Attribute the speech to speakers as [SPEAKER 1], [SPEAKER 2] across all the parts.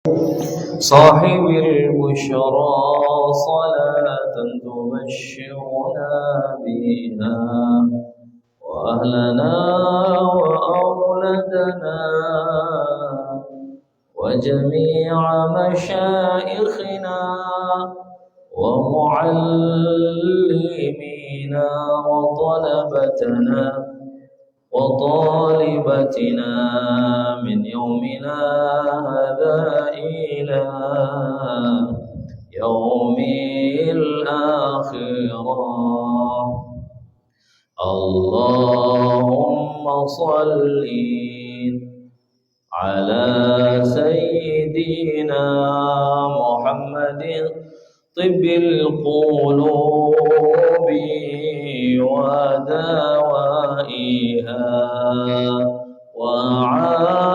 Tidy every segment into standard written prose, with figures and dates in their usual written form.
[SPEAKER 1] صاحب البشرى صلاة تبشرنا بها وأهلنا وأولادنا وجميع مشايخنا ومعلمينا وطالبتنا من يومنا هذا إلى يوم الآخرة. اللهم صل على سيدنا محمد طب القلوب ودوائها وعافية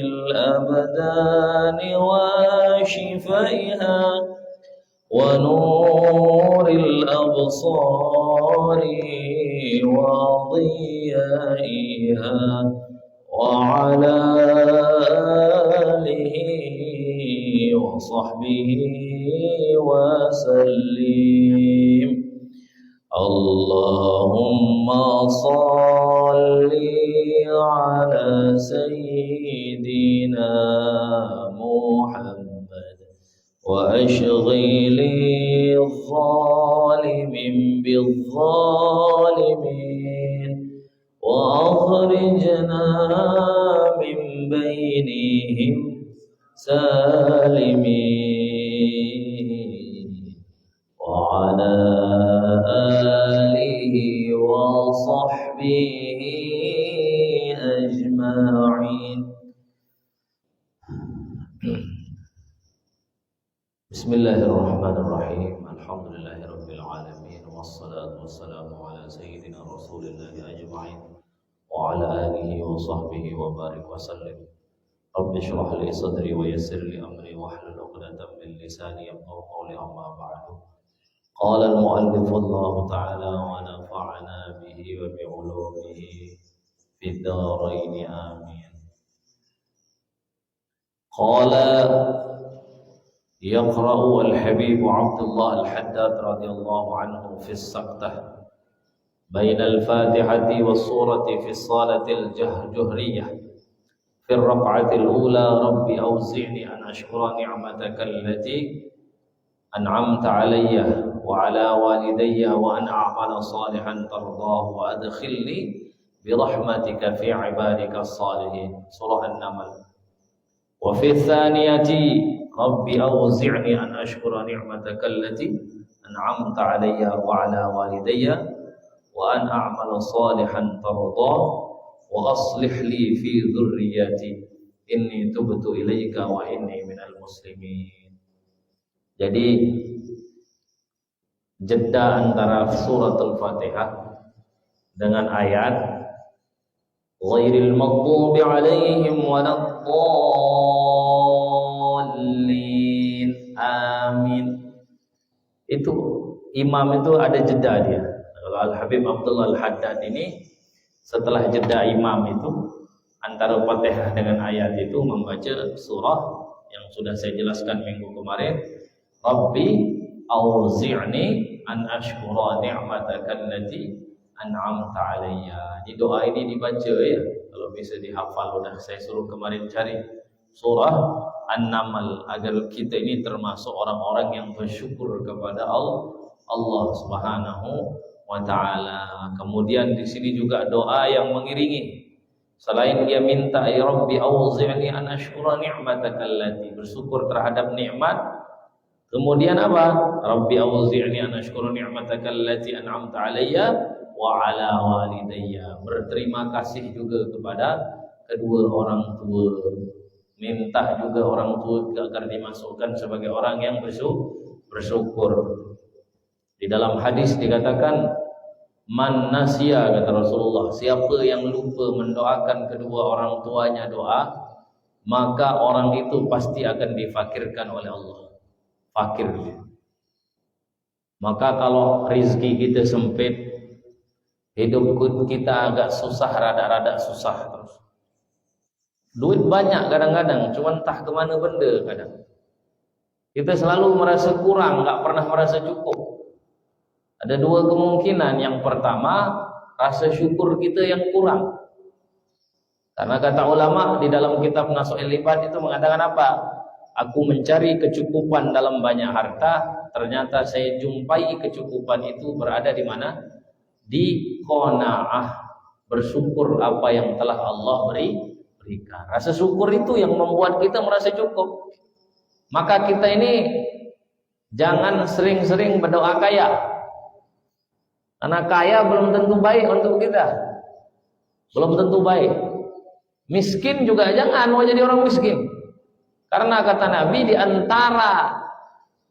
[SPEAKER 1] الأبدان وشفائها ونور الأبصار وضيائها وعلى آله وصحبه وسلم. اللهم صل على سيدنا محمد وأشغل الظالم بالظالمين وأخرجنا من بينهم سالمين وعلى آله وصحبه أجمعين. بسم الله الرحمن الرحيم. الحمد لله رب العالمين والصلاة والسلام على سيدنا رسول الله أجمعين وعلى آله وصحبه وبارك وسلم. رب اشرح لي صدري ويسر لي أمري واحلل عقدة من لساني يفقهوا قولي. أما بعد، قال المؤلف الله تعالى ونفعنا به وبعلومه في الدارين آمين. قال يقرأ الحبيب عبد الله الحداد رضي الله عنه في السقطة بين الفاتحة والسورة في الصلاة الجهرية في الركعة الأولى: رب أوزعني أن أشكر نعمتك التي أنعمت علي وعلى والدي وأن أعمل صالحا ترضاه وأدخلني برحمتك في عبادك الصالحين. سورة النمل. وفي الثانية: رب أوزعني أن أشكر نعمتك التي أنعمت علي وعلى والدي وأن أعمل صالحا ترضاه وأصلح لي في ذريتي إني تبت إليك وإني من المسلمين. Jadi jeda antara surat Al-Fatihah dengan ayat ghairil maghdubi alaihim waladdallin amin, itu imam itu ada jeda dia. Kalau Al-Habib Abdullah Al-Haddad ini setelah jeda imam itu antara Fatihah dengan ayat itu membaca surah yang sudah saya jelaskan minggu kemarin, Rabbi auzi'ni an ashkura ni'mataka allati an'amta alayya. Di doa ini dibaca ya, kalau bisa dihafal. Udah saya suruh kemarin cari surah An-Naml agar kita ini termasuk orang-orang yang bersyukur kepada Allah Subhanahu wa ta'ala. Kemudian di sini juga doa yang mengiringi. Selain dia minta ya Rabbi auzi'ni an ashkura ni'mataka allati, bersyukur terhadap nikmat. Kemudian apa? Rabbi auzi'ni an ashkura ni'mataka allati an'amta alayya wa ala walidayya, berterima kasih juga kepada kedua orang tua. Minta juga orang tua agar dimasukkan sebagai orang yang bersyukur. Di dalam hadis dikatakan man nasya, kata Rasulullah, siapa yang lupa mendoakan kedua orang tuanya doa, maka orang itu pasti akan difakirkan oleh Allah. Fakir dia. Maka kalau rizki kita sempit, hidup kita agak susah, rada-rada susah terus. Duit banyak kadang-kadang, cuman entah kemana benda kadang. Kita selalu merasa kurang, nggak pernah merasa cukup. Ada dua kemungkinan. Yang pertama, rasa syukur kita yang kurang. Karena kata ulama di dalam kitab Nasuhil Ibad itu mengatakan apa? Aku mencari kecukupan dalam banyak harta, ternyata saya jumpai kecukupan itu berada di mana? Di qanaah, bersyukur apa yang telah Allah berikan. Rasa syukur itu yang membuat kita merasa cukup. Maka kita ini jangan sering-sering berdoa kaya. Karena kaya belum tentu baik untuk kita. Belum tentu baik. Miskin juga jangan mau jadi orang miskin. Karena kata Nabi, di antara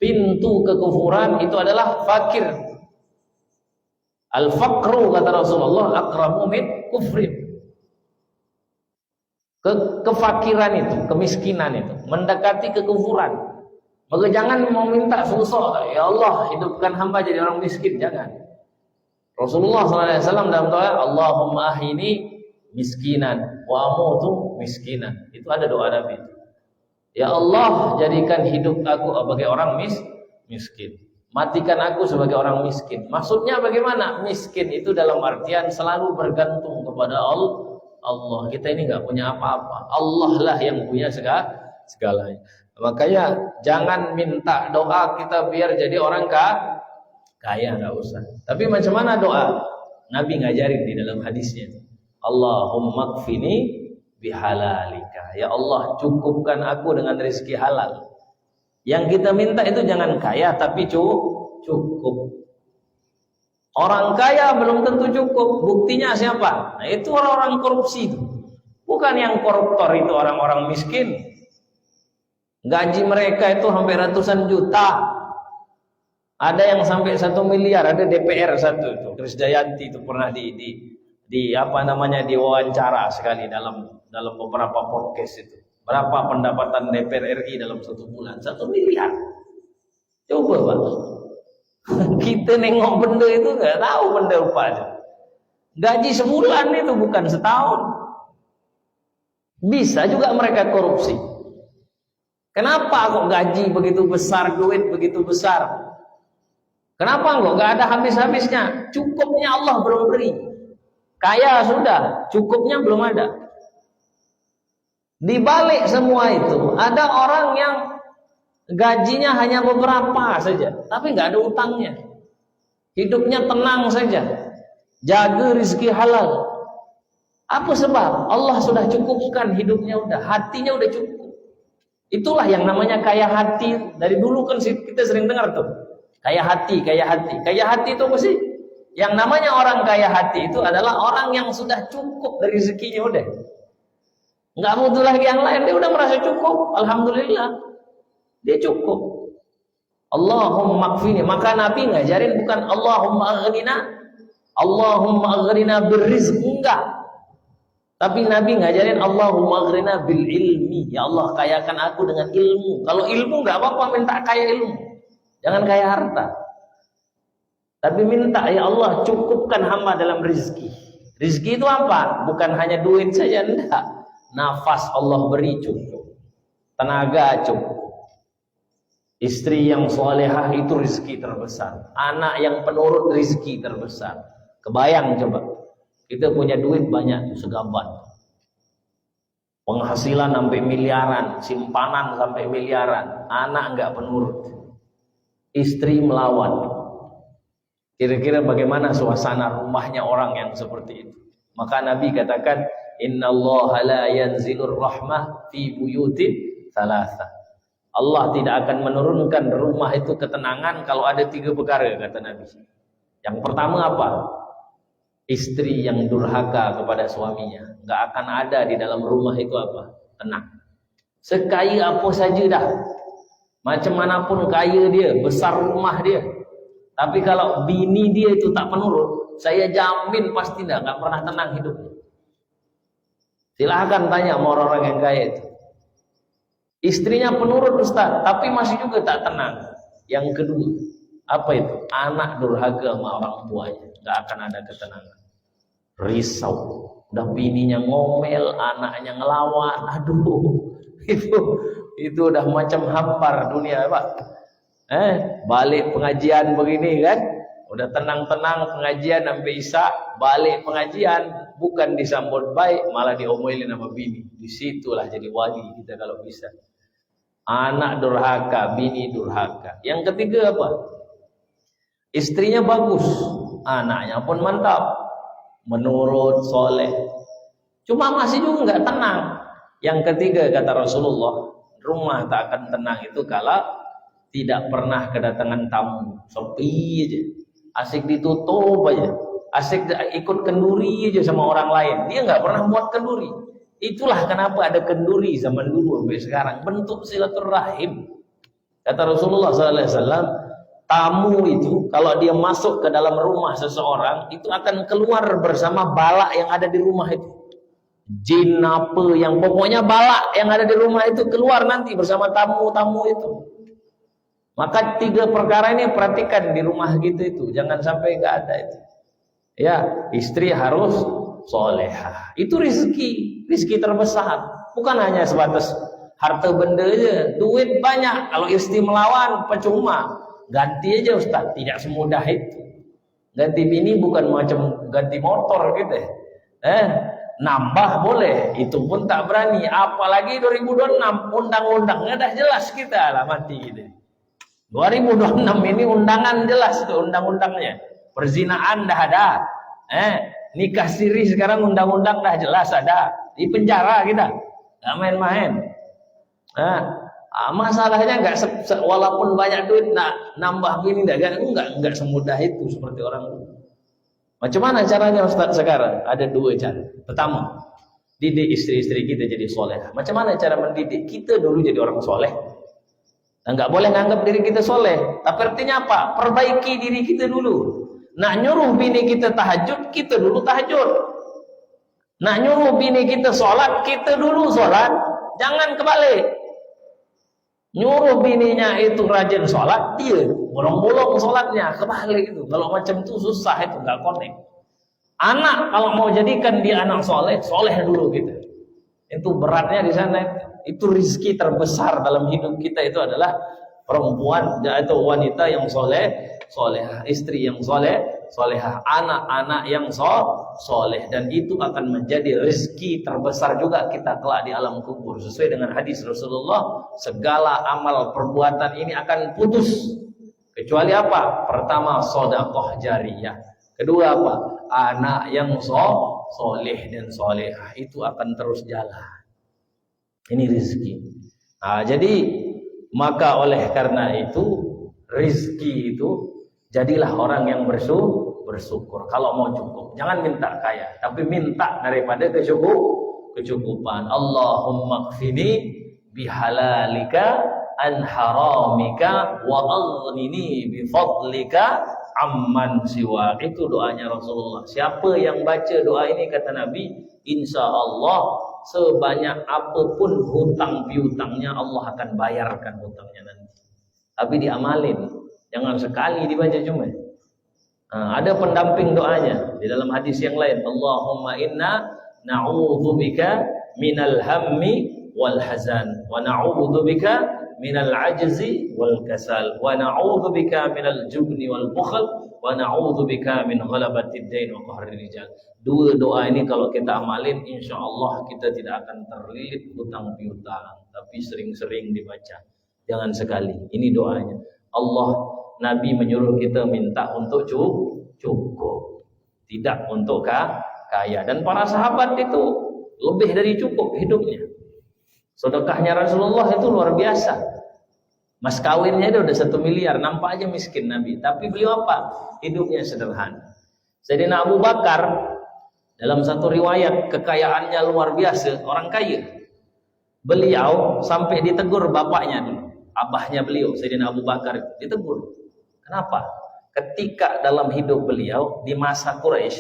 [SPEAKER 1] pintu kekufuran itu adalah fakir. Al-faqru kata Rasulullah aqrabu min kufrin. Kefakiran itu, kemiskinan itu mendekati kekufuran. Maka jangan mau minta susah, ya Allah hidupkan hamba jadi orang miskin, jangan. Rasulullah SAW dalam doa, Allahumma ahini miskinan wa amutu miskinan. Itu ada doa Nabi. Ya Allah, jadikan hidup aku sebagai orang miskin. Matikan aku sebagai orang miskin. Maksudnya bagaimana? Miskin itu dalam artian selalu bergantung kepada Allah. Kita ini nggak punya apa-apa. Allah lah yang punya segalanya. Makanya jangan minta doa kita biar jadi orang kaya, nggak usah. Tapi macam mana doa? Nabi ngajarin di dalam hadisnya. Allahumma kfini bihalalika. Ya Allah, cukupkan aku dengan rezeki halal. Yang kita minta itu jangan kaya tapi cukup. Orang kaya belum tentu cukup. Buktinya siapa? Nah, itu orang-orang korupsi itu. Bukan yang koruptor itu orang-orang miskin. Gaji mereka itu hampir ratusan juta. Ada yang sampai 1 miliar. Ada DPR satu itu, Krisdayanti itu pernah diwawancara sekali dalam beberapa podcast itu. Berapa pendapatan DPR RI dalam 1 bulan? 1 miliar. Coba Pak. Kita nengok benda itu nggak tahu benda apa aja. Gaji sebulan itu bukan setahun. Bisa juga mereka korupsi. Kenapa kok gaji begitu besar, duit begitu besar? Kenapa kok nggak ada habis-habisnya? Cukupnya Allah belum beri. Kaya sudah, cukupnya belum ada. Di balik semua itu ada orang yang gajinya hanya beberapa saja, tapi nggak ada utangnya. Hidupnya tenang saja, jaga rezeki halal. Apa sebab? Allah sudah cukupkan hidupnya, udah hatinya udah cukup. Itulah yang namanya kaya hati. Dari dulu kan kita sering dengar tuh, kaya hati, kaya hati. Kaya hati itu apa sih? Yang namanya orang kaya hati itu adalah orang yang sudah cukup dari rezekinya, udah nggak butuh lagi yang lain, dia udah merasa cukup. Alhamdulillah, dia cukup. Allahumma kfini. Maka Nabi ngajarin bukan Allahumma aghnina birrizq, enggak. Tapi Nabi ngajarin Allahumma aghnina bil ilmi. Ya Allah, kayakan aku dengan ilmu. Kalau ilmu nggak apa-apa, minta kaya ilmu, jangan kaya harta. Tapi minta, ya Allah cukupkan hamba dalam rizki. Rizki itu apa? Bukan hanya duit saja, enggak. Nafas Allah beri cukup, tenaga cukup, istri yang solehah itu rizki terbesar, anak yang penurut rizki terbesar. Kebayang coba, kita punya duit banyak segaban, penghasilan sampai miliaran, simpanan sampai miliaran, anak enggak penurut, istri melawan. Kira-kira bagaimana suasana rumahnya orang yang seperti itu? Maka Nabi katakan, innallaha la yanzilur rahmah fi buyutin thalatha. Allah tidak akan menurunkan rumah itu ketenangan kalau ada 3 perkara, kata Nabi. Yang pertama apa? Istri yang durhaka kepada suaminya. Enggak akan ada di dalam rumah itu apa? Tenang. Sekaya apa saja dah, macam manapun kaya dia, besar rumah dia, tapi kalau bini dia itu tak penurut, saya jamin pasti enggak pernah tenang hidupnya. Silahkan tanya sama orang-orang yang kaya itu. Istrinya penurut Ustaz, tapi masih juga tak tenang. Yang kedua, apa itu? Anak durhaka sama orang tuanya, enggak akan ada ketenangan. risau. Udah bininya ngomel, anaknya ngelawan. Aduh, itu udah macam hampar dunia, Pak. Balik pengajian begini kan, udah tenang-tenang pengajian sampai isya, balik pengajian bukan disambut baik, malah diomelin sama bini. Disitulah jadi wali kita kalau bisa. Anak durhaka, bini durhaka. Yang ketiga apa? Istrinya bagus, anaknya pun mantap, menurut, soleh. Cuma masih juga nggak tenang. Yang ketiga kata Rasulullah, rumah tak akan tenang itu kalau tidak pernah kedatangan tamu. Sepi aja, asik ditutup aja, asik ikut kenduri aja sama orang lain. Dia nggak pernah buat kenduri. Itulah kenapa ada kenduri zaman dulu sampai sekarang, bentuk silaturahim. Kata Rasulullah SAW, tamu itu kalau dia masuk ke dalam rumah seseorang itu akan keluar bersama bala yang ada di rumah itu. Jin apa yang pokoknya bala yang ada di rumah itu keluar nanti bersama tamu-tamu itu. Maka 3 perkara ini perhatikan di rumah kita itu, jangan sampai nggak ada itu. Ya, istri harus solehah. Itu rizki terbesar. Bukan hanya sebatas harta benda aja, duit banyak. Kalau istri melawan percuma. Ganti aja Ustaz, tidak semudah itu. Ganti bini bukan macam ganti motor gitu. Nambah boleh, itu pun tak berani. Apalagi 2026 undang-undangnya dah jelas kita lah mati gitu. 2026 ini undangan jelas tuh undang-undangnya. Perzinaan dah ada. Nikah siri sekarang undang-undang dah jelas ada. Di penjara kita, nggak main-main. Masalahnya walaupun banyak duit nambah bini nggak semudah itu seperti orang dulu. Macam mana caranya Ustaz sekarang? Ada 2 cara. Pertama, didik istri-istri kita jadi soleh. Macam mana cara mendidik? Kita dulu jadi orang soleh. Nggak boleh nganggap diri kita soleh. Tapi artinya apa? Perbaiki diri kita dulu. Nak nyuruh bini kita tahajud, kita dulu tahajud. Nak nyuruh bini kita sholat, kita dulu sholat. Jangan kebalik. Nyuruh bininya itu rajin sholat, dia bolong-bolong sholatnya, kebalik itu. Kalau macam itu susah, itu nggak connect. Anak kalau mau jadikan dia anak soleh, soleh dulu kita. Itu beratnya di sana. Itu rizki terbesar dalam hidup kita itu adalah perempuan atau wanita yang soleh, solehah, istri yang soleh, solehah, anak-anak yang soleh, dan itu akan menjadi rizki terbesar juga kita kelak di alam kubur. Sesuai dengan hadis Rasulullah, segala amal perbuatan ini akan putus kecuali apa? Pertama, sedekah jariyah. Kedua apa? Anak yang soleh dan solehah, itu akan terus jalan. Ini rizki. Jadi maka oleh karena itu rizki itu jadilah orang yang bersyukur. Kalau mau cukup, jangan minta kaya, tapi minta daripada kecukupan. Allahumma kfini bihalalika an haramika wa aghnini bifadlika amman siwa. Itu doanya Rasulullah. Siapa yang baca doa ini kata Nabi, insya Allah sebanyak apapun hutang piutangnya Allah akan bayarkan hutangnya nanti. Tapi diamalin, jangan sekali dibaca cuma. Ada pendamping doanya di dalam hadis yang lain. Allahumma inna na'udzubika minal hammi wal hazan wa na'udzubika minal ajzi wal kasal wa na'udzubika minal jubni wal bukhl wa na'udzubika min ghalabatid dain wa qahrir rijal. 2 doa ini kalau kita amalin, insya Allah kita tidak akan terlilit hutang piutang, tapi sering-sering dibaca, jangan sekali. Ini doanya. Nabi menyuruh kita minta untuk cukup, tidak untuk kaya. Dan para sahabat itu lebih dari cukup hidupnya. Sedekahnya Rasulullah itu luar biasa. Mas kawinnya itu udah 1 miliar, nampak aja miskin Nabi, tapi beliau apa? Hidupnya sederhana. Sayyidina Abu Bakar dalam satu riwayat kekayaannya luar biasa, orang kaya. Beliau sampai ditegur bapaknya dulu, abahnya beliau, Sayyidina Abu Bakar, ditegur. Kenapa? Ketika dalam hidup beliau di masa Quraisy,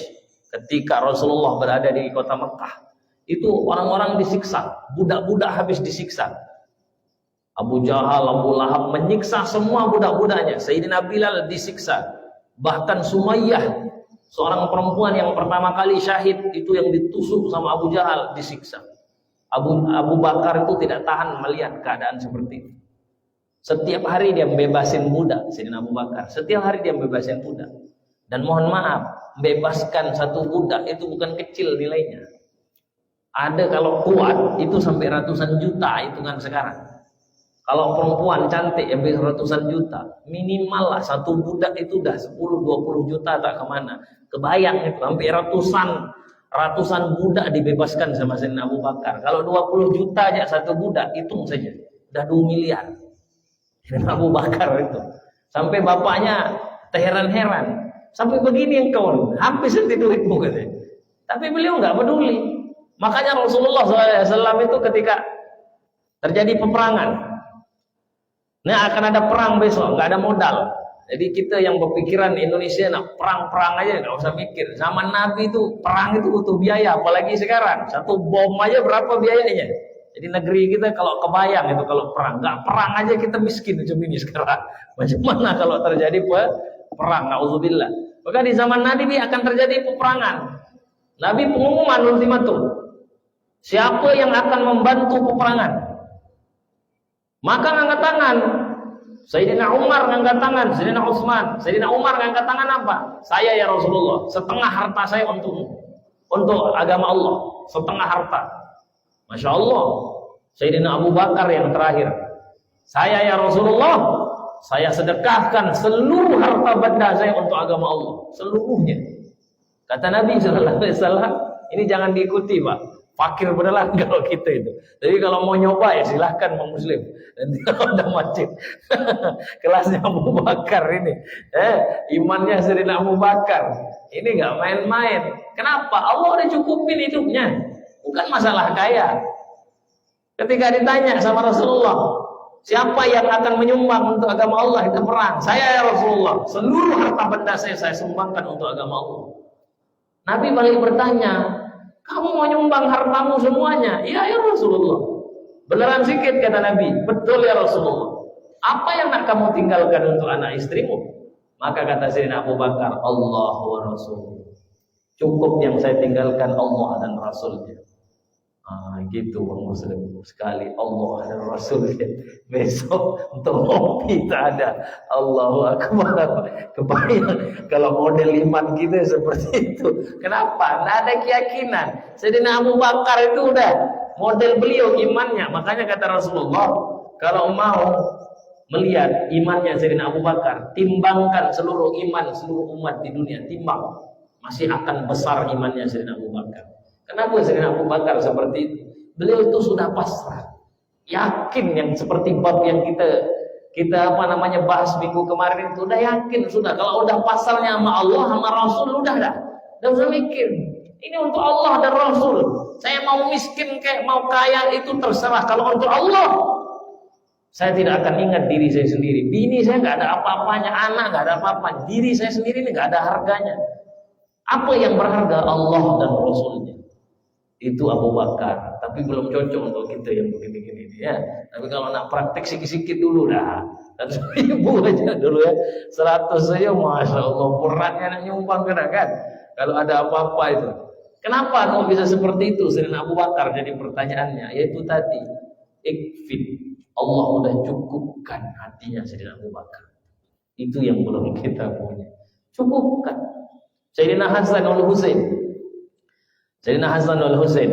[SPEAKER 1] ketika Rasulullah berada di kota Mekah, itu orang-orang disiksa, budak-budak habis disiksa. Abu Jahal, Abu Lahab menyiksa semua budak-budaknya. Sayyidina Bilal disiksa. Bahkan Sumayyah Seorang perempuan yang pertama kali syahid itu yang ditusuk sama Abu Jahal, disiksa. Abu Bakar itu tidak tahan melihat keadaan seperti itu. Setiap hari dia membebasin budak, Sayyidina Abu Bakar. Setiap hari dia membebasin budak. Dan mohon maaf, membebaskan satu budak itu bukan kecil nilainya. Ada kalau kuat itu sampai ratusan juta hitungan sekarang. Kalau perempuan cantik yang bisa ratusan juta, minimal lah satu budak itu udah 10-20 juta tak kemana. Kebayang itu sampai ratusan budak dibebaskan sama Sayyidina Abu Bakar. Kalau 20 juta aja satu budak, hitung saja udah 2 miliar. Sayyidina Abu Bakar itu. Sampai bapaknya terheran-heran. Sampai begini engkau, habis nanti duitmu katanya. Tapi beliau nggak peduli. Makanya Rasulullah SAW itu ketika terjadi peperangan, nah akan ada perang besok, nggak ada modal. Jadi kita yang berpikiran Indonesia nak perang-perang aja nggak usah mikir. Zaman Nabi itu perang itu butuh biaya, apalagi sekarang satu bom aja berapa biayanya. Jadi negeri kita kalau kebayang itu kalau perang, nggak perang aja kita miskin macam ini sekarang. Bagaimana kalau terjadi perang? Nauzubillah. Maka di zaman Nabi akan terjadi peperangan. Nabi pengumuman ultimatum. Siapa yang akan membantu peperangan? Maka ngangkat tangan. Sayyidina Umar ngangkat tangan, Sayyidina Utsman. Sayyidina Umar ngangkat tangan apa? Saya ya Rasulullah, setengah harta saya untukmu. Untuk agama Allah, setengah harta. Masya Allah. Sayyidina Abu Bakar yang terakhir. Saya ya Rasulullah, saya sedekahkan seluruh harta benda saya untuk agama Allah, seluruhnya. Kata Nabi SAW, ini jangan diikuti Pak. Fakir beneran kalau kita itu. Jadi kalau mau nyoba ya silahkan mau muslim. Nanti kalau udah masjid. Kelasnya Abu Bakar ini. Imannya Sayyidina Abu Bakar. Ini nggak main-main. Kenapa? Allah udah cukupin hidupnya. Bukan masalah kaya. Ketika ditanya sama Rasulullah, siapa yang akan menyumbang untuk agama Allah itu perang? Saya ya Rasulullah. Seluruh harta benda saya sumbangkan untuk agama Allah. Nabi balik bertanya, kamu mau nyumbang hartamu semuanya? Iya ya Rasulullah. Beneran sikit kata Nabi. Betul ya Rasulullah. Apa yang nak kamu tinggalkan untuk anak istrimu? Maka kata Sayyidina Abu Bakar, Allah wa Rasul. Cukup yang saya tinggalkan Allah dan Rasulnya. Gitu Bang Muslim. Sekali Allah dan Rasulnya. Besok untuk ngopi tak ada. Allahu Akbar. Kebayang kalau model iman kita seperti itu. Kenapa? Tidak ada keyakinan. Sayyidina Abu Bakar itu udah model beliau imannya. Makanya kata Rasulullah, kalau mau melihat imannya Sayyidina Abu Bakar, timbangkan seluruh iman seluruh umat di dunia, timbang. Masih akan besar imannya Sayyidina Abu Bakar. Kenapa Sayyidina Abu Bakar seperti itu? Beliau itu sudah pasrah. Yakin yang seperti bab yang kita bahas minggu kemarin itu, udah yakin sudah. Kalau udah pasalnya sama Allah sama Rasul udah dah. Udah usah mikir. Ini untuk Allah dan Rasul. Saya mau miskin kayak mau kaya itu terserah. Kalau untuk Allah, saya tidak akan ingat diri saya sendiri. Bini saya nggak ada apa-apanya, anak nggak ada apa-apa. Diri saya sendiri ini nggak ada harganya. Apa yang berharga? Allah dan Rasulnya. Itu Abu Bakar, tapi belum cocok untuk kita yang begini-gini ya. Tapi kalau nak praktek sikit-sikit dulu dah. 100.000 aja dulu ya. 100 saja Masya Allah beratnya nak nyumbang kan. Kalau ada apa-apa itu. Kenapa kau bisa seperti itu? Sayyidina Abu Bakar jadi pertanyaannya. Yaitu tadi ikfit. Allah udah cukupkan hatinya Sayyidina Abu Bakar. Itu yang belum kita punya. Cukupkan. Sayyidina Hasan al-Husain. Sayyidina Hasan al-Husain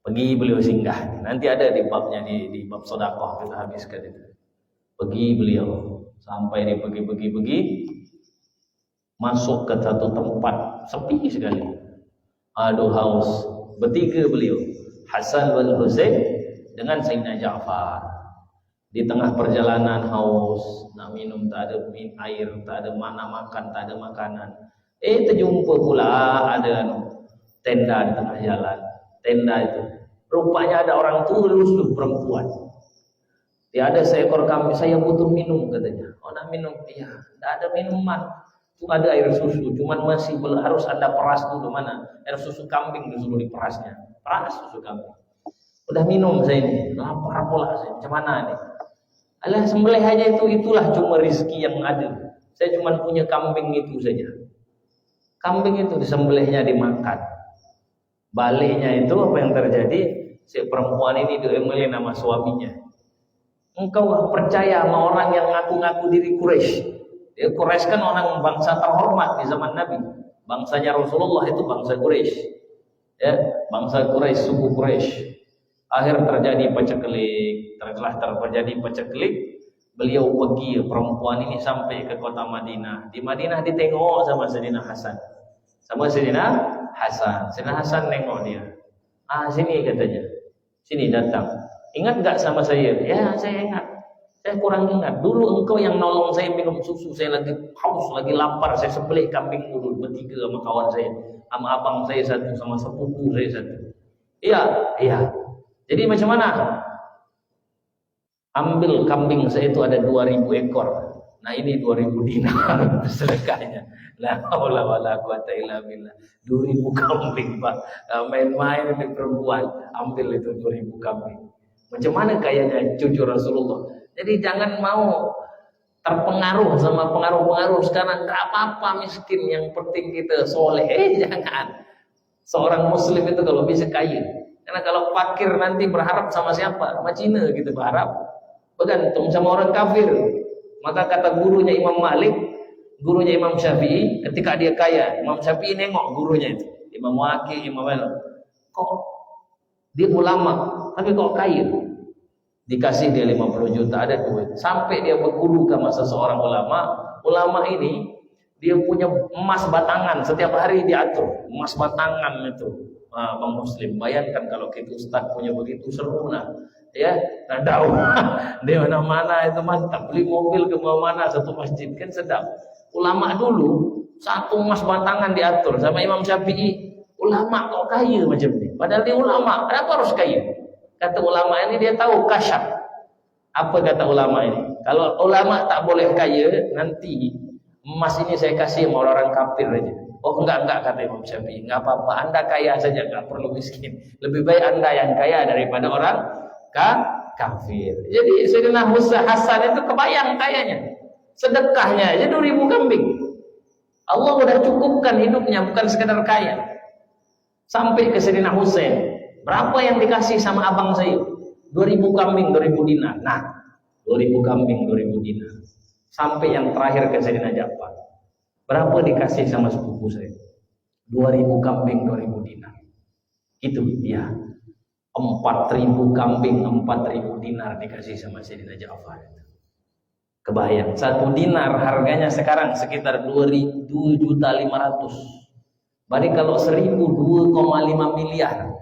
[SPEAKER 1] pergi beliau singgah. Nanti ada di babnya di bab sedekah kita habiskan itu. Pergi beliau sampai dia pergi masuk ke satu tempat sepi sekali. Aduh haus. Bertiga beliau, Hasan wal Husain dengan Sayyidina Ja'far. Di tengah perjalanan haus, nak minum tak ada air, tak ada mana makan, tak ada makanan. Terjumpa pula ada tenda di tengah jalan. Tenda itu rupanya ada orang tua lusuh perempuan. Dia ada seekor kambing, saya butuh minum katanya. Oh nak minum? Iya, tidak ada minuman. Itu ada air susu, cuman masih harus ada peras dulu. Mana air susu kambing disuruh diperasnya. Peras susu kambing. Udah minum saya ini, lapar pula saya. Macam mana nih? Alah sembelih aja itulah cuma rezeki yang ada. Saya cuma punya kambing itu saja. Kambing itu disembelihnya dimakan. Baliknya itu apa yang terjadi? Si perempuan ini diomelin sama suaminya. Engkau percaya sama orang yang ngaku-ngaku diri Quraisy? Ya, Quraisy kan orang bangsa terhormat di zaman Nabi. Bangsanya Rasulullah itu bangsa Quraisy. Ya, bangsa Quraisy, suku Quraisy. Akhir terjadi paceklik, terjadi paceklik. Beliau pergi, perempuan ini sampai ke kota Madinah. Di Madinah ditengok sama Sayyidina Hasan. Sayyidina Hasan nengok dia. Sini katanya. Sini datang. Ingat enggak sama saya? Ya, saya ingat. Saya kurang ingat. Dulu engkau yang nolong saya minum susu. Saya lagi haus, lagi lapar. Saya sembelih kambing dulu bertiga sama kawan saya. Sama abang saya satu, sama sepupu saya satu. Iya. Jadi macam mana? Ambil kambing saya itu ada 2000 ekor. Nah ini 2000 dinar sedekahnya. La haula wala quwata illa billah. 2000 kambing, Pak. Main-main di perempuan, ambil itu 2000 kambing. Macam mana kayaknya cucu Rasulullah. Jadi jangan mau terpengaruh sama pengaruh-pengaruh sekarang. Enggak apa-apa miskin, yang penting kita soleh. Jangan. Seorang muslim itu kalau bisa kaya. Karena kalau fakir nanti berharap sama siapa? Sama Cina kita berharap. Bergantung sama orang kafir. Maka kata gurunya Imam Malik, gurunya Imam Syafi'i, ketika dia kaya, Imam Syafi'i nengok gurunya itu, Imam Waqi, Imam Malik, kok dia ulama tapi kok kaya? Dikasih dia 50 juta, ada duit. Sampai dia berguru sama seseorang ulama. Ulama ini dia punya emas batangan, setiap hari diatur emas batangan itu. Bang Muslim, bayangkan kalau kita ustaz punya begitu, seru nah. Ya, dakwah di mana-mana itu mantap. Beli mobil ke mana-mana, satu masjid kan sedap. Ulama dulu satu emas batangan diatur sama Imam Syafi'i. Ulama kok kaya macam ni? Padahal dia ulama, kenapa harus kaya? Kata ulama ini dia tahu kasyaf. Apa kata ulama ini? Kalau ulama tak boleh kaya, nanti emas ini saya kasih sama orang kafir aja. Oh enggak kata Imam Syafi'i, enggak apa-apa, Anda kaya saja, enggak perlu miskin. Lebih baik Anda yang kaya daripada orang kafir. Jadi Sayyidina Hasan itu kebayang kayanya. Sedekahnya aja 2000 kambing. Allah sudah cukupkan hidupnya, bukan sekadar kaya. Sampai ke Sayyidina Husain, berapa yang dikasih sama abang saya? 2000 kambing, 2000 dinar. Nah, 2000 kambing, 2000 dinar. Sampai yang terakhir ke Sayyidina Ja'far. Berapa dikasih sama sepupu saya? 2000 kambing, 2000 dinar. Itu dia. 4000 kambing, 4000 dinar dikasih sama Sayyidina Ja'far. Kebayang, 1 dinar harganya sekarang sekitar 2.500.000. Berarti kalau 1000, 2,5 miliar.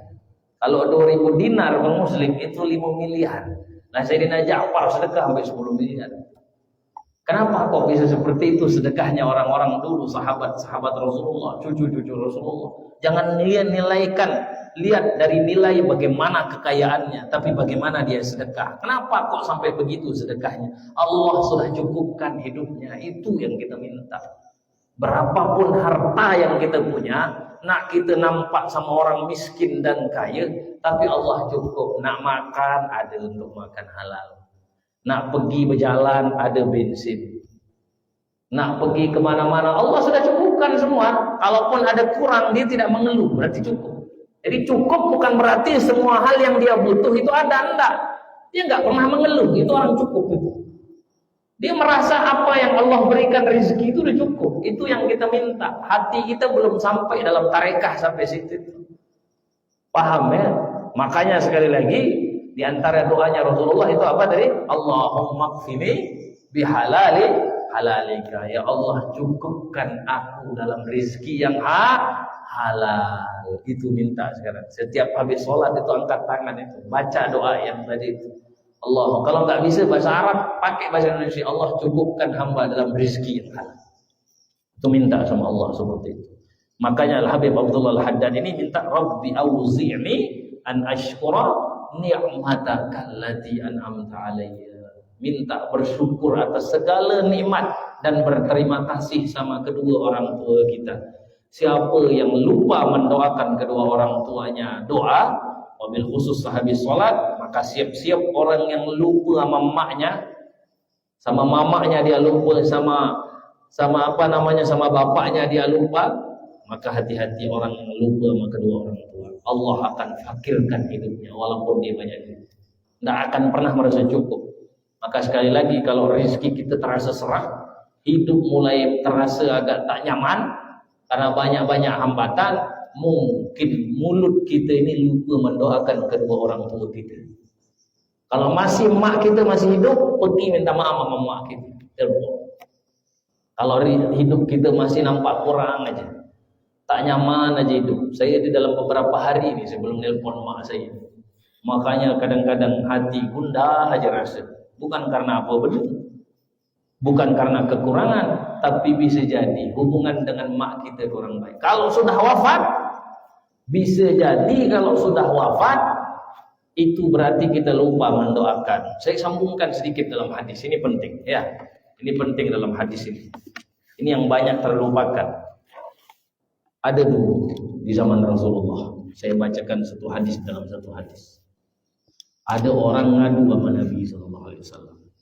[SPEAKER 1] Kalau 2000 dinar Bang Muslim itu 5 miliar. Nah Sayyidina Ja'far sedekah sampai 10 miliar. Kenapa kok bisa seperti itu sedekahnya orang-orang dulu, sahabat-sahabat Rasulullah, cucu-cucu Rasulullah. Jangan lihat dari nilai bagaimana kekayaannya, tapi bagaimana dia sedekah. Kenapa kok sampai begitu sedekahnya? Allah sudah cukupkan hidupnya, itu yang kita minta. Berapapun harta yang kita punya, nak kita nampak sama orang miskin dan kaya, tapi Allah cukup. Nak makan, ada untuk makan halal. Nak pergi berjalan, ada bensin. Nak pergi kemana-mana, Allah sudah cukupkan semua. Kalaupun ada kurang, dia tidak mengeluh, berarti cukup. Jadi cukup bukan berarti semua hal yang dia butuh itu ada, enggak. Dia enggak pernah mengeluh, itu orang cukup itu. Dia merasa apa yang Allah berikan rezeki itu sudah cukup. Itu yang kita minta. Hati kita belum sampai dalam tarekah sampai situ. Paham ya? Makanya sekali lagi, di antara doanya Rasulullah itu apa tadi? Allahumma kfini halalika. Ya Allah, cukupkan aku dalam rezeki yang halal. Itu minta sekarang. Setiap habis sholat itu angkat tangan itu, baca doa yang tadi itu. Allah, kalau nggak bisa bahasa Arab, pakai bahasa Indonesia. Allah, cukupkan hamba dalam rezeki yang halal. Itu minta sama Allah seperti itu. Makanya Al-Habib Abdullah Al-Haddad ini minta, Rabbi auzi'ni an ashkura ni'mataka allati an'amta alayya. Minta bersyukur atas segala nikmat dan berterima kasih sama kedua orang tua kita. Siapa yang lupa mendoakan kedua orang tuanya doa, wabil khusus sahabi salat, maka siap-siap orang yang lupa sama emaknya, sama mamanya dia lupa, sama bapaknya dia lupa, Maka hati-hati orang yang lupa sama kedua orang tua. Allah akan fakirkan hidupnya walaupun dia banyak duit. Tidak akan pernah merasa cukup. Maka sekali lagi kalau rezeki kita terasa serak, hidup mulai terasa agak tak nyaman karena banyak-banyak hambatan, mungkin mulut kita ini lupa mendoakan kedua orang tua kita. Kalau masih mak kita masih hidup, pergi minta maaf sama mak kita. Telepon. Kalau hidup kita masih nampak kurang aja, tak nyaman aja hidup. Saya di dalam beberapa hari ini sebelum nelpon mak saya, makanya kadang-kadang hati gundah aja rasa. Bukan karena apa benar, bukan karena kekurangan, tapi bisa jadi hubungan dengan mak kita kurang baik. Kalau sudah wafat, bisa jadi kalau sudah wafat, itu berarti kita lupa mendoakan. Saya sambungkan sedikit dalam hadis ini penting, ya. Ini penting dalam hadis ini. Ini yang banyak terlupakan. Ada dulu di zaman Rasulullah. Saya bacakan satu hadis dalam satu hadis. Ada orang ngadu sama Nabi SAW.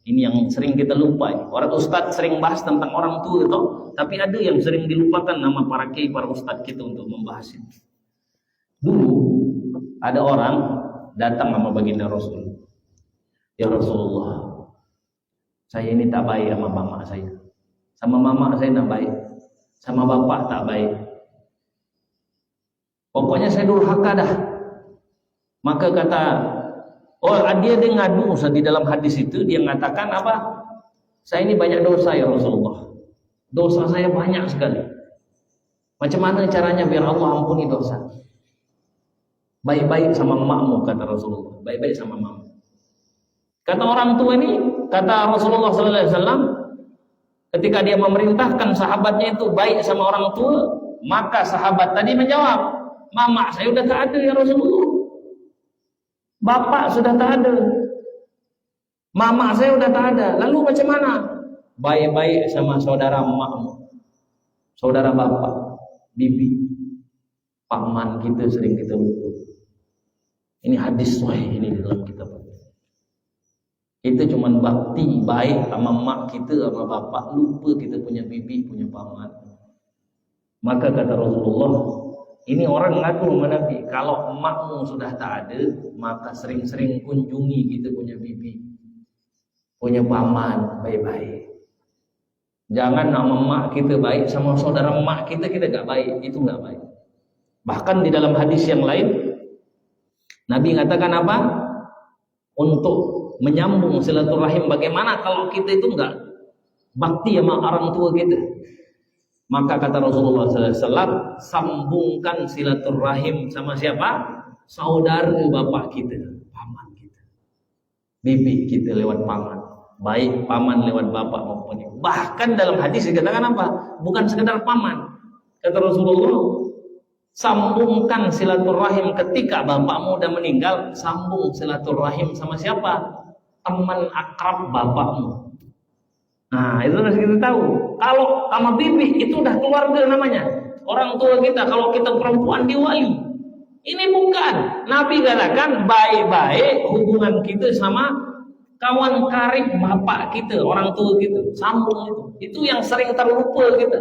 [SPEAKER 1] Ini yang sering kita lupa. Orang ustadz sering bahas tentang orang tua itu, tapi ada yang sering dilupakan nama para kiai, para ustadz kita untuk membahas ini. Dulu ada orang datang sama baginda Rasul. Ya Rasulullah, saya ini tak baik sama mama saya. Sama mama saya tak baik. Sama bapak tak baik. Pokoknya saya durhaka dah. Maka kata, dia ngadu di dalam hadis itu, dia mengatakan apa? Saya ini banyak dosa ya Rasulullah. Dosa saya banyak sekali. Macam mana caranya biar Allah ampuni dosa? Baik-baik sama emakmu, kata Rasulullah. Baik-baik sama mama. Kata orang tua ini, kata Rasulullah SAW, ketika dia memerintahkan sahabatnya itu baik sama orang tua, maka sahabat tadi menjawab, mama saya udah tak ada ya Rasulullah. Bapak sudah tak ada. Mama saya udah tak ada. Lalu macam mana? Baik-baik sama saudara emakmu, saudara bapak, bibi, paman kita sering kita lupa. Ini hadis sahih ini dalam kitab. Kita cuma bakti baik sama mak kita, sama bapak, lupa kita punya bibi, punya paman. Maka kata Rasulullah, ini orang ngaku sama Nabi, kalau emakmu sudah tak ada, maka sering-sering kunjungi kita punya bibi, punya paman, baik-baik. Jangan nama mak kita baik, sama saudara mak kita gak baik, itu gak baik. Bahkan di dalam hadis yang lain, Nabi mengatakan apa? Untuk menyambung silaturahim, bagaimana kalau kita itu enggak bakti sama orang tua kita? Maka kata Rasulullah SAW, sambungkan silaturahim sama siapa? Saudara bapak kita, paman kita, bibi kita lewat paman, baik paman lewat bapak maupun ibu. Bahkan dalam hadis dikatakan apa? Bukan sekedar paman. Kata Rasulullah, sambungkan silaturahim ketika bapakmu udah meninggal, sambung silaturahim sama siapa? Teman akrab bapakmu. Nah, itu harus kita tahu. Kalau sama bibi itu udah keluarga namanya. Orang tua kita, kalau kita perempuan di wali. Ini bukan. Nabi katakan baik-baik hubungan kita sama kawan karib bapak kita, orang tua kita. Sambung itu. Itu yang sering terlupa kita.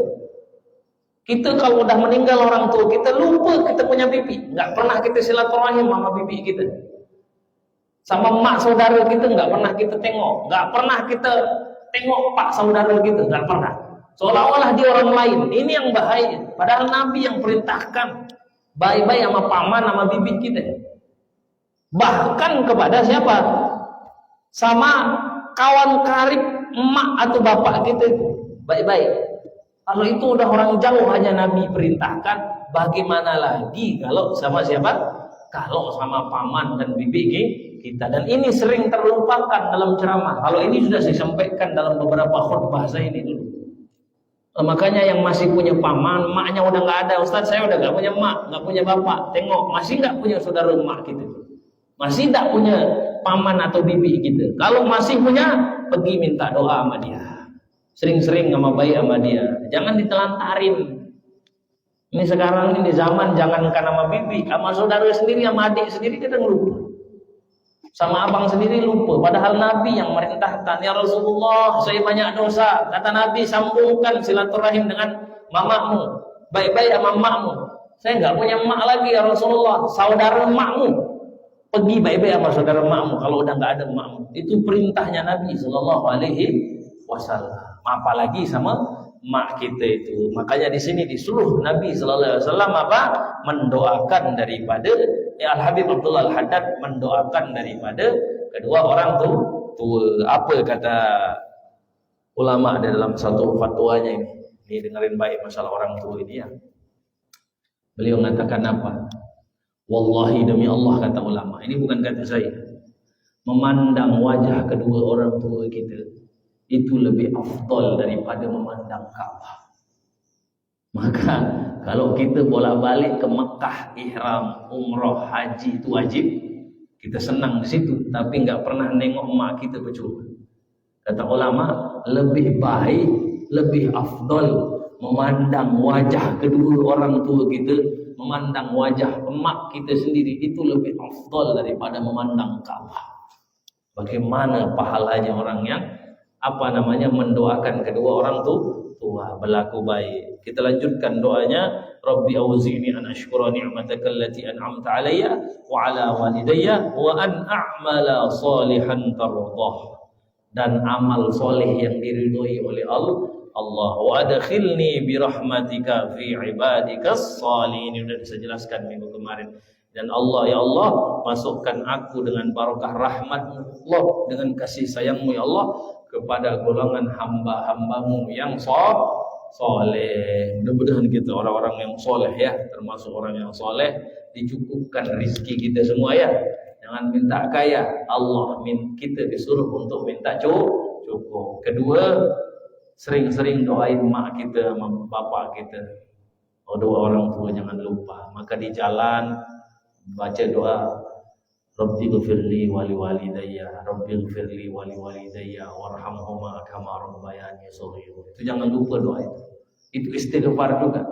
[SPEAKER 1] Kita kalau udah meninggal orang tua kita, lupa kita punya bibi. Nggak pernah kita silaturahim sama bibi kita. Sama mak saudara kita nggak pernah kita tengok. Nggak pernah kita tengok pak saudara kita. Nggak pernah. Seolah-olah dia orang lain. Ini yang bahaya. Padahal Nabi yang perintahkan baik-baik sama paman, sama bibi kita. Bahkan kepada siapa? Sama kawan karib emak atau bapak kita itu. Baik-baik. Kalau itu udah orang jauh hanya Nabi perintahkan, bagaimana lagi kalau sama siapa? Kalau sama paman dan bibi kita. Dan ini sering terlupakan dalam ceramah. Kalau ini sudah saya sampaikan dalam beberapa khutbah saya ini dulu. Makanya yang masih punya paman, maknya udah nggak ada. Ustaz, saya udah nggak punya mak, nggak punya bapak. Tengok, masih nggak punya saudara mak kita. Masih nggak punya paman atau bibi kita. Kalau masih punya, pergi minta doa sama dia. Sering-sering sama baik sama dia. Jangan ditelantarin. Ini sekarang ini di zaman jangankan sama bibi, sama saudara sendiri, sama adik sendiri kita lupa. Sama abang sendiri lupa. Padahal Nabi yang merintahkan, ya Rasulullah, saya banyak dosa. Kata Nabi, sambungkan silaturahim dengan mamamu, baik-baik sama emakmu. Saya nggak punya emak lagi ya Rasulullah, saudara emakmu. Pergi baik-baik sama saudara emakmu kalau udah nggak ada emakmu. Itu perintahnya Nabi Shallallahu Alaihi Wasallam. Apalagi sama emak kita itu. Makanya di sini disuruh Nabi Shallallahu Alaihi Wasallam apa? Mendoakan daripada Al Habib Abdullah Al Haddad, mendoakan daripada kedua orang tua. Apa kata ulama dalam satu fatwanya ini? Ini dengerin baik masalah orang tua ini ya. Beliau mengatakan apa? Wallahi demi Allah, kata ulama, ini bukan kata saya, memandang wajah kedua orang tua kita itu lebih afdal daripada memandang Ka'bah. Maka kalau kita bolak-balik ke Mekah, ihram, umrah, haji itu wajib, kita senang di situ, tapi nggak pernah nengok emak kita percuma. Kata ulama, lebih baik, lebih afdal memandang wajah kedua orang tua kita, memandang wajah emak kita sendiri itu lebih afdal daripada memandang Ka'bah. Bagaimana pahalanya orang yang mendoakan kedua orang tua berlaku baik. Kita lanjutkan doanya, Rabbi auzi'ni an ashkura ni'mataka allati an'amta 'alayya wa 'ala walidayya wa an a'mala salihan tardah, dan amal soleh yang diridhoi oleh Allah, wa adkhilni bi rahmatika fi ibadikas salihin. Sudah saya jelaskan minggu kemarin. Dan Allah, ya Allah, masukkan aku dengan barakah rahmat-Mu, Allah, dengan kasih sayang-Mu ya Allah, kepada golongan hamba-hamba-Mu yang soleh. Mudah-mudahan kita orang-orang yang soleh ya, termasuk orang yang soleh, dicukupkan rizki kita semua ya. Jangan minta kaya, Allah kita disuruh untuk minta cukup. Kedua, sering-sering doain mak kita sama bapak kita. Doa orang tua jangan lupa. Maka di jalan baca doa, Rabbi ghfirli wali walidayya, Rabbi ghfirli wali walidayya warhamhuma kama rabbayani shaghira. Itu jangan lupa doa itu. Itu istighfar juga.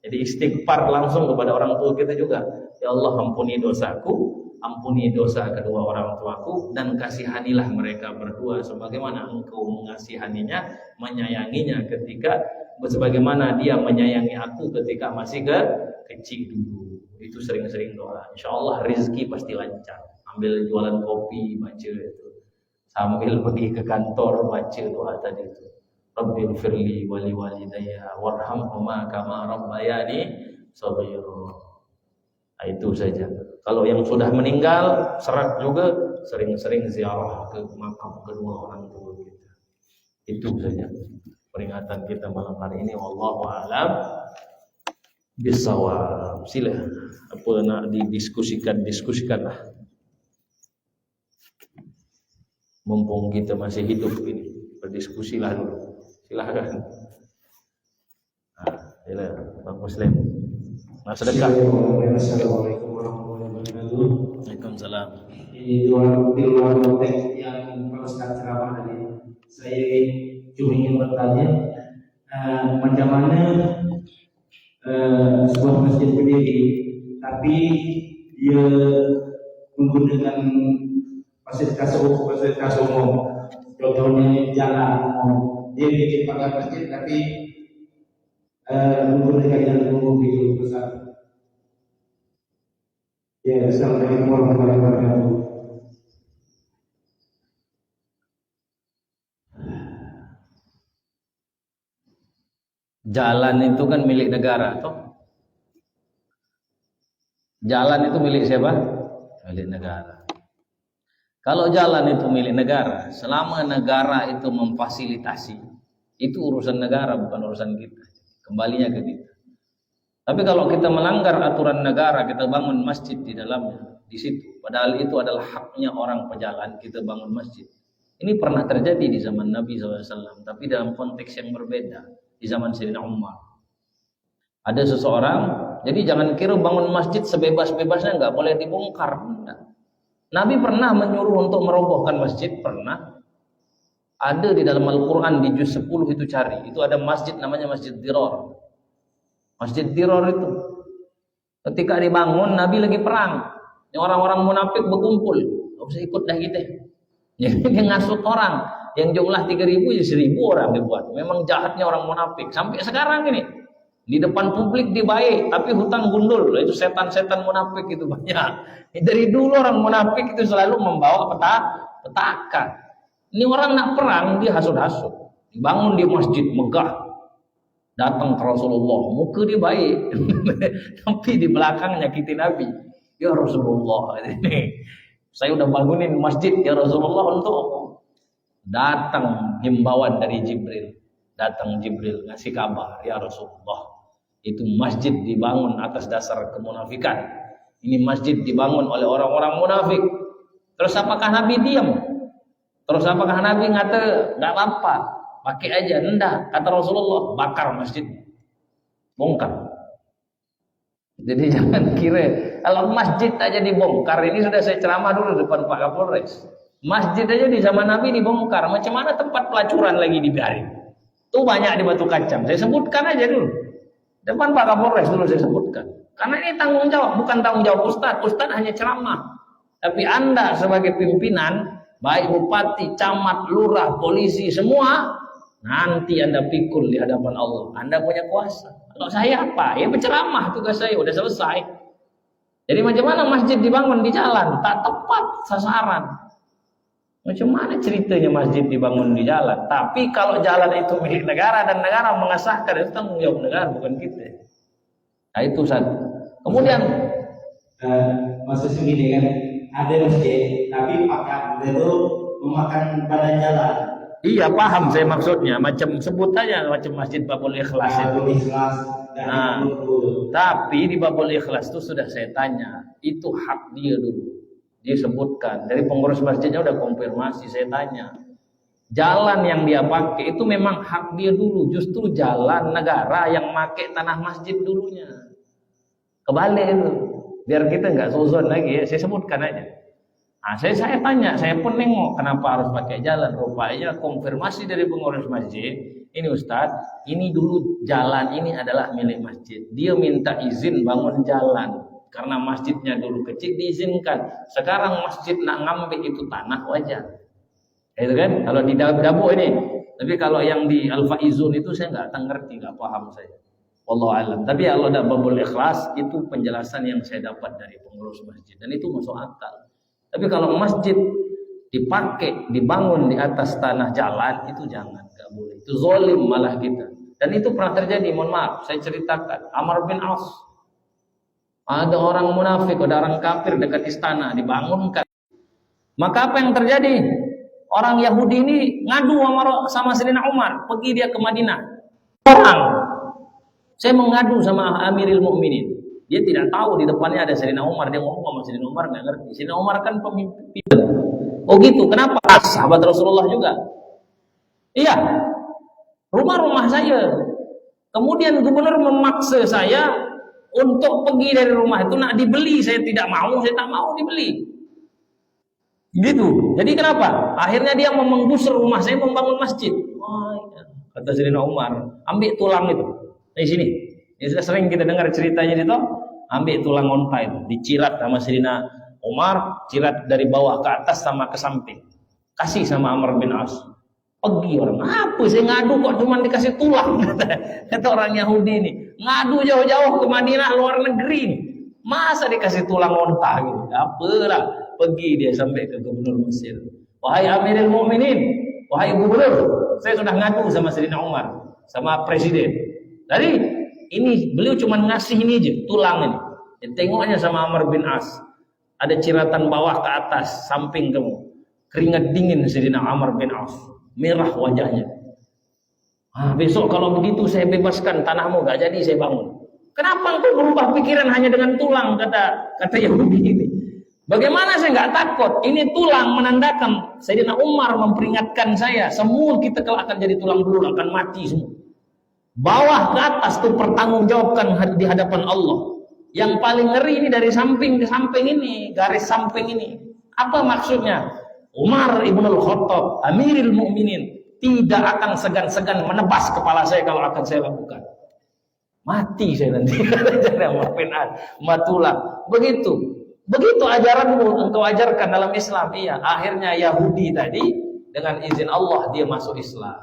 [SPEAKER 1] Jadi istighfar langsung kepada orang tua kita juga. Ya Allah, ampuni dosaku, ampuni dosa kedua orang tuaku, dan kasihanilah mereka berdua sebagaimana Engkau mengasihaninya, menyayanginya ketika sebagaimana dia menyayangi aku ketika masih kecil dulu. Itu sering-sering doa. Insya Allah rezeki pasti lancar. Ambil jualan kopi, baca itu. Sambil pergi ke kantor, baca doa tadi itu. Rabbi firli wali walidayya warhamhuma kama rabbayani shaghira. Itu saja. Kalau yang sudah meninggal, serat juga sering-sering ziarah ke makam kedua orang tua kita. Itu saja peringatan kita malam hari ini. Wallahu a'lam bisawab. Sila apa nak diskusikanlah. Mumpung kita masih hidup ini, berdiskusilah dulu. Silakan. Sila Bang Muslim. Nah, sedekah.
[SPEAKER 2] Assalamualaikum warahmatullahi wabarakatuh.
[SPEAKER 1] Waalaikumsalam.
[SPEAKER 2] Di luar konteks yang Ustaz ceramah tadi, saya cuma ingin bertanya, macam mana sebuah masjid berdiri, tapi dia menggunakan fasilitas umum, contohnya jalan, dia bikin pagar masjid tapi menggunakan jalan umum itu besar. Ya, assalamualaikum warahmatullahi wabarakatuh.
[SPEAKER 1] Jalan itu kan milik negara, toh? Jalan itu milik siapa? Milik negara. Kalau jalan itu milik negara, selama negara itu memfasilitasi, itu urusan negara, bukan urusan kita. Kembalinya ke kita. Tapi kalau kita melanggar aturan negara, kita bangun masjid di dalamnya, di situ, padahal itu adalah haknya orang pejalan, kita bangun masjid. Ini pernah terjadi di zaman Nabi SAW, tapi dalam konteks yang berbeda, di zaman Sayyidina Umar. Ada seseorang, jadi jangan kira bangun masjid sebebas-bebasnya, nggak boleh dibongkar. Nabi pernah menyuruh untuk merobohkan masjid, pernah. Ada di dalam Al-Quran di juz 10 itu cari. Itu ada masjid namanya Masjid Dirar. Masjid Dirar itu ketika dibangun Nabi lagi perang. Orang-orang munafik berkumpul. Gak usah ikut dah kita. Jadi dia ngasut orang. Yang jumlah 3.000 jadi 1.000 orang dibuat. Memang jahatnya orang munafik. Sampai sekarang ini. Di depan publik dia baik, tapi hutang gundul. Itu setan-setan munafik itu banyak. Dari dulu orang munafik itu selalu membawa petaka. Ini orang nak perang, dia hasut-hasut. Dibangun di masjid megah. Datang ke Rasulullah, muka dia baik. Tapi di belakang nyakitin Nabi. Ya Rasulullah, ini saya udah bangunin masjid ya Rasulullah untuk apa? Datang himbauan dari Jibril. Datang Jibril ngasih kabar, ya Rasulullah. Itu masjid dibangun atas dasar kemunafikan. Ini masjid dibangun oleh orang-orang munafik. Terus apakah Nabi diam? Terus apakah Nabi ngata nggak apa-apa, pakai aja? Enggak, kata Rasulullah, bakar masjid, bongkar. Jadi jangan kira kalau masjid aja dibongkar. Ini sudah saya ceramah dulu depan Pak Kapolres. Masjid aja di zaman Nabi dibongkar, macam mana tempat pelacuran lagi dibiarin? Itu banyak di Batu Kacang. Saya sebutkan aja dulu. Depan Pak Kapolres dulu saya sebutkan. Karena ini tanggung jawab, bukan tanggung jawab Ustadz. Ustadz hanya ceramah. Tapi Anda sebagai pimpinan, baik bupati, camat, lurah, polisi, semua, nanti Anda pikul di hadapan Allah. Anda punya kuasa. Kalau saya apa? Ya berceramah, tugas saya udah selesai. Jadi macam mana masjid dibangun di jalan? Tak tepat sasaran. Macam mana ceritanya masjid dibangun di jalan? Tapi kalau jalan itu milik negara dan negara mengesahkan, itu tanggung jawab negara, bukan kita. Nah itu satu. Kemudian
[SPEAKER 2] maksudnya gini kan, ada masjid, tapi pakai itu memakan badan jalan.
[SPEAKER 1] Iya paham saya maksudnya. Macam sebut aja macam masjid Babul Ikhlas itu. Nah, tapi di Babul Ikhlas itu sudah saya tanya, itu hak dia dulu. Dia sebutkan dari pengurus masjidnya udah konfirmasi, saya tanya jalan yang dia pakai itu memang hak dia dulu, justru jalan negara yang pakai tanah masjid dulunya. Kebalik itu, biar kita nggak suzon lagi ya, saya sebutkan aja. Nah, saya tanya, saya pun nengok kenapa harus pakai jalan. Rupanya konfirmasi dari pengurus masjid, ini Ustadz, ini dulu jalan ini adalah milik masjid. Dia minta izin bangun jalan. Karena masjidnya dulu kecil diizinkan. Sekarang masjid nak ngambil itu tanah wajar. Itu kan? Kalau di Dabu ini. Tapi kalau yang di Al-Faizun itu saya nggak ngerti, nggak paham saya. Wallahu alam. Tapi kalau ada Babul Ikhlas itu penjelasan yang saya dapat dari pengurus masjid dan itu masuk akal. Tapi kalau masjid dipakai, dibangun di atas tanah jalan itu jangan, nggak boleh. Itu zalim malah kita. Dan itu pernah terjadi. Mohon maaf, saya ceritakan. Amr bin As. Ada orang munafik, ada orang kafir dekat istana dibangunkan. Maka apa yang terjadi? Orang Yahudi ini ngadu sama Sayyidina Umar, pergi dia ke Madinah. Saya mengadu sama Amirul Mukminin. Dia tidak tahu di depannya ada Sayyidina Umar, dia ngomong sama Sayyidina Umar nggak ngerti. Sayyidina Umar kan pemimpin. Oh gitu, kenapa? Sahabat Rasulullah juga. Iya, rumah saya. Kemudian gubernur memaksa saya untuk pergi dari rumah itu, nak dibeli, saya tidak mau, saya tak mau dibeli. Gitu. Jadi kenapa? Akhirnya dia mau menggusur rumah saya, membangun masjid. Oh, ya. Kata Sayyidina Umar, ambil tulang itu. Di sini. Ini sudah sering kita dengar ceritanya itu. Ambil tulang onta itu, dicirat sama Sayyidina Umar, cirat dari bawah ke atas sama ke samping. Kasih sama Amr bin As. Pergi orang, apa saya ngadu kok cuma dikasih tulang, kata orang Yahudi ini. Ngadu jauh-jauh ke Madinah luar negeri nih. Masa dikasih tulang onta gitu? Apalah, pergi dia sampai ke gubernur Mesir. Wahai Amirul Mukminin, wahai gubernur, saya sudah ngadu sama Sayyidina Umar, sama presiden. Jadi ini beliau cuma ngasih ini aja, tulang ini. Tengoknya sama Amr bin As. Ada ciratan bawah ke atas, samping kamu. Keringat dingin Sayyidina Amr bin As. Merah wajahnya. Besok kalau begitu saya bebaskan tanahmu, gak jadi saya bangun. Kenapa engkau berubah pikiran hanya dengan tulang, kata Yahudi ini. Bagaimana saya nggak takut? Ini tulang menandakan Sayyidina Umar memperingatkan saya, semua kita kalau akan jadi tulang belul, akan mati semua. Bawah ke atas tuh pertanggungjawabkan di hadapan Allah. Yang paling ngeri ini dari samping ke samping ini, garis samping ini. Apa maksudnya? Umar ibnul Khattab, Amirul Mukminin, tidak akan segan-segan menebas kepala saya kalau akan saya lakukan. Mati saya nanti. Matulah. Begitu ajaranmu engkau ajarkan dalam Islam. Iya, akhirnya Yahudi tadi dengan izin Allah dia masuk Islam.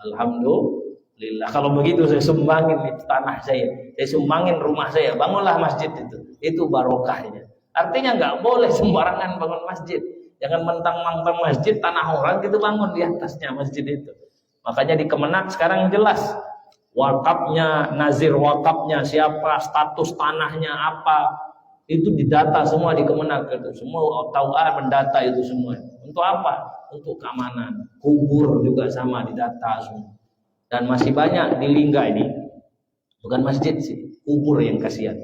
[SPEAKER 1] Alhamdulillah. Lillah. Kalau begitu saya sumbangin itu tanah saya sumbangin rumah saya, bangunlah masjid itu. Itu barokahnya. Artinya nggak boleh sembarangan bangun masjid. Jangan mentang-mentang masjid tanah orang gitu bangun di atasnya masjid itu. Makanya di Kemenak sekarang jelas wakafnya, nazir wakafnya siapa, status tanahnya apa, itu didata semua di Kemenak itu. Semua tahu mendata itu semua. Untuk apa? Untuk keamanan. Kubur juga sama didata semua. Dan masih banyak di Lingga ini. Bukan masjid sih, kubur yang kasihan.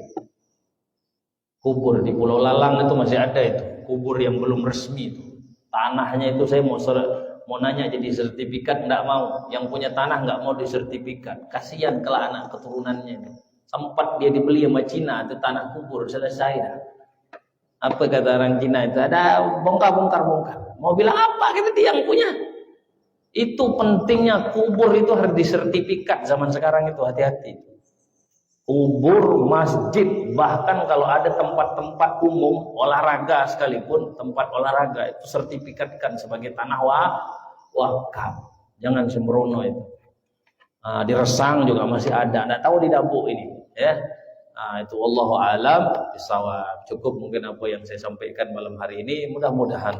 [SPEAKER 1] Kubur di Pulau Lalang itu masih ada itu. Kubur yang belum resmi itu. Tanahnya itu saya mau nanya jadi sertifikat enggak mau. Yang punya tanah enggak mau disertifikat. Kasihan kelak anak keturunannya itu. Sempat dia dibeli sama Cina itu tanah kubur, selesai dah. Apa kata orang Cina itu? Ada bongkar. Mau bilang apa kita yang punya? Itu pentingnya kubur itu harus disertifikat zaman sekarang itu, hati-hati. Kubur, masjid, bahkan kalau ada tempat-tempat umum olahraga sekalipun, tempat olahraga itu sertifikatkan sebagai tanah wakaf. Jangan sembrono itu. Di Resang juga masih ada. Nggak tahu di Dabuk ini, ya. Itu wallahu alam bisawab. Cukup mungkin apa yang saya sampaikan malam hari ini. Mudah-mudahan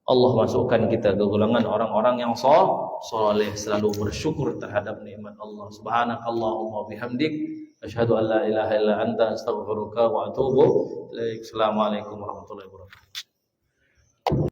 [SPEAKER 1] Allah masukkan kita ke golongan orang-orang yang soleh, selalu bersyukur terhadap nikmat Allah. Subhanakallahumma bihamdik, asyhadu an la ilaha illa anta, astaghfiruka wa atubu ilaik. Assalamualaikum warahmatullahi wabarakatuh.